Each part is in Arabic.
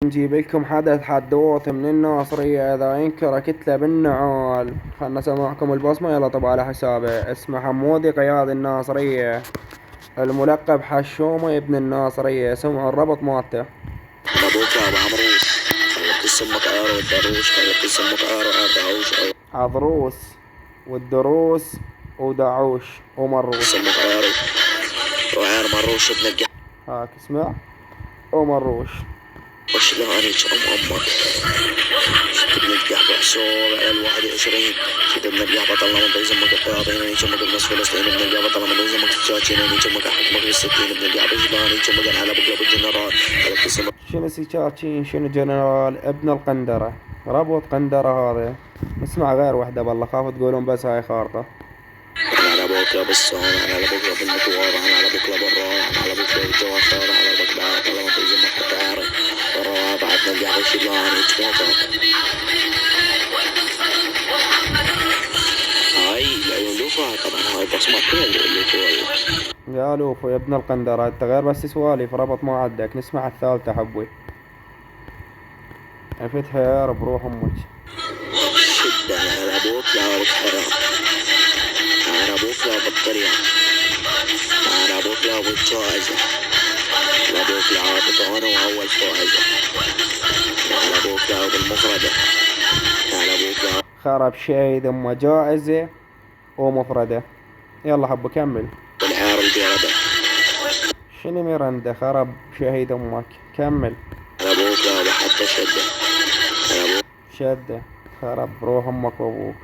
نجيب لكم حدوث من الناصرية إذا ينكر كتلة بالنعال. خلنا نسمعكم البصمة. يلا طبعا على حسابه. اسمه حمودي قياد الناصرية، الملقب حشومة ابن الناصرية. سمعوا الربط مالته. ابوك يا ابو عمروس، خليك تسمك عار والدروش، خليك تسمك عار ودعوش عضروس والدروس ودعوش ومروش. تسمك عار وعار مروش ابن الجح. هاك اسمع ومروش. وش لهانيك امك شد ابن الجح بحصور على 21. شد ابن الجح بطل من يسمك الطياطين، يسمك الناس فلسطين. ابن الجح بطل من يسمك التشاتشين، يسمك حكمك بالستين. ابن الجح بجبان يسمك على بكره بالجنرال. خليك تسمك شنو سيتشاتشين شنو جنرال ابن القندرة. ربط قندرة هذا. اسمع غير وحدة بالله، خاف تقولون بس هاي خارطة. على بكره بالصوم، على بكره بالمطور، على بكره بالروح، على بكره بالجوافر، على بكره طالما ما تلزمك الطيارة والروح بعد نرجع بالشبان يتفوتوا. هاي الألوفة طبعا، هاي بصمة كل الألوفة. يا لوفو يا ابن القندرة، انت غير بس سواليف. ربط ما عندك. نسمع الثالثة حبوي. عفتها يا رب روح امك. شدة على أبوك يا أبو حرام، على أبوك يا أبو الطريق، على أبوك يا أبو الجائزة، على أبوك يا أبو طعنة وأول فائزة، على أبوك يا أبو المفردة، على أبوك يا خرب شيء ثم جائزة ومفردة. يلا حبو كمل. والعار البيردة. شنو ميرندا؟ خرب شهيد امك. كمل. على أبوك يا أبو حتى شدة، على أبوك شدة. خرب روح امك وابوك.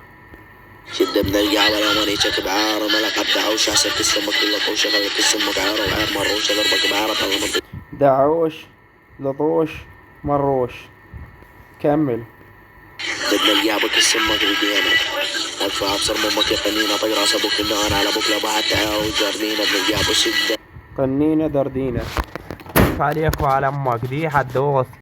شدة من القعبة يا مانيتك بعار وملك الدعوش، عسل تسمك باللطوشة، خليك تسمك عار وعار مروشة، ضربك بعارة طلع دعوش لطوش مروش. كمل. ضد القعبة كسمك بدينك. ادفع ابصر مامك يا قنينة، طق راس ابوك النار على ابوك لبعد تعاوز جرنينة ابن القعبة شدة. قنينة دردينة. عليك وعلى امك دي حدوث.